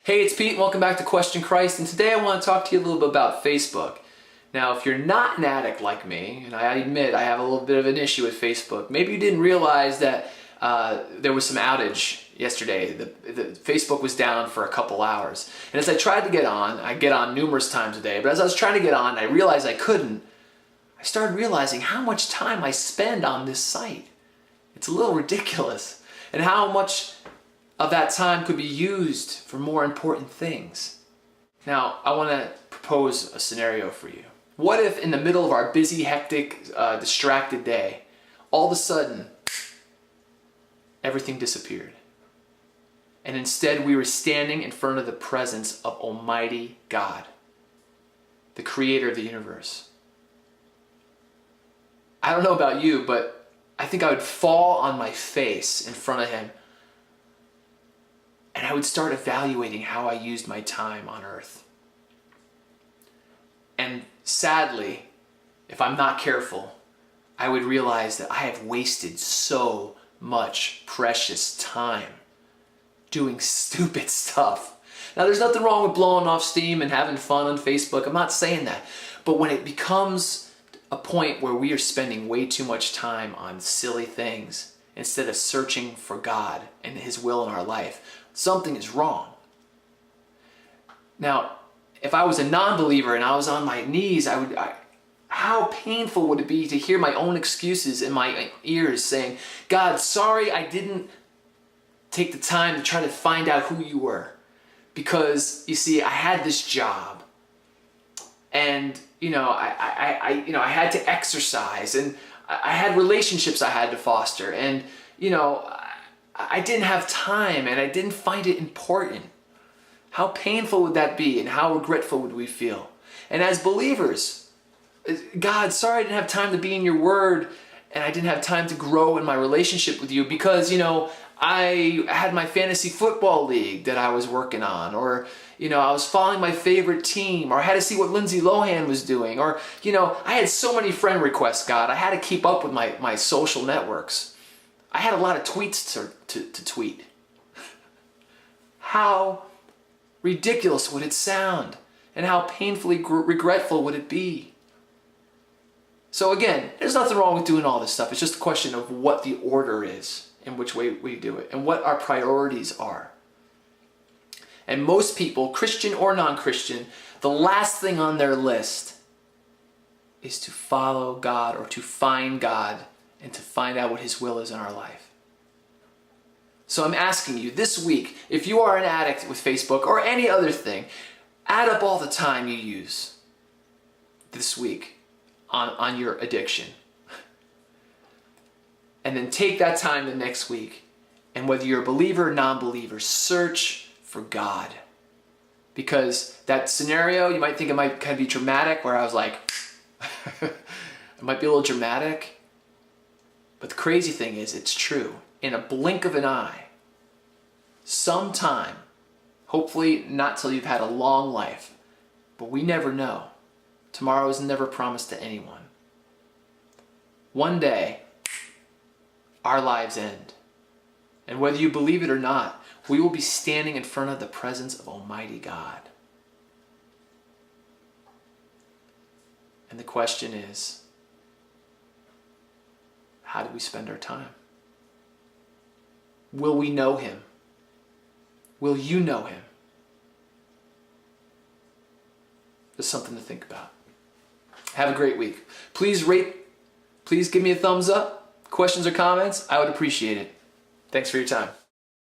Hey, it's Pete. Welcome back to Question Christ, and today I want to talk to you a little bit about Facebook. Now, if you're not an addict like me, and I admit I have a little bit of an issue with Facebook, maybe you didn't realize that there was some outage yesterday. The Facebook was down for a couple hours. And as I tried to get on, I get on numerous times a day, but as I was trying to get on, I realized I couldn't. I started realizing how much time I spend on this site. It's a little ridiculous. And how much of that time could be used for more important things. Now, I want to propose a scenario for you. What if in the middle of our busy, hectic, distracted day, all of a sudden, everything disappeared? And instead we were standing in front of the presence of Almighty God, the creator of the universe. I don't know about you, but I think I would fall on my face in front of him, and I would start evaluating how I used my time on earth. And sadly, if I'm not careful, I would realize that I have wasted so much precious time doing stupid stuff. Now, there's nothing wrong with blowing off steam and having fun on Facebook. I'm not saying that. But when it becomes a point where we are spending way too much time on silly things instead of searching for God and His will in our life, something is wrong. Now, if I was a non-believer and I was on my knees, how painful would it be to hear my own excuses in my ears saying, God, sorry I didn't take the time to try to find out who you were. Because, you see, I had this job. And, I had to exercise. And I had relationships I had to foster. And, I didn't have time and I didn't find it important. How painful would that be, and how regretful would we feel? And as believers, God, sorry I didn't have time to be in your word, and I didn't have time to grow in my relationship with you because, I had my fantasy football league that I was working on, or, I was following my favorite team, or I had to see what Lindsay Lohan was doing, or, I had so many friend requests, God. I had to keep up with my social networks. I had a lot of tweets to tweet. How ridiculous would it sound? And how painfully regretful would it be? So again, there's nothing wrong with doing all this stuff. It's just a question of what the order is, in which way we do it, and what our priorities are. And most people, Christian or non-Christian, the last thing on their list is to follow God or to find God and to find out what His will is in our life. So I'm asking you this week, if you are an addict with Facebook or any other thing, add up all the time you use this week on your addiction. And then take that time the next week, and whether you're a believer or non-believer, search for God. Because that scenario, you might think it might kind of be dramatic, where I was like, it might be a little dramatic. But the crazy thing is, it's true. In a blink of an eye, sometime, hopefully not till you've had a long life, but we never know. Tomorrow is never promised to anyone. One day, our lives end. And whether you believe it or not, we will be standing in front of the presence of Almighty God. And the question is, how do we spend our time? Will we know Him? Will you know Him? There's something to think about. Have a great week. Please give me a thumbs up. Questions or comments, I would appreciate it. Thanks for your time.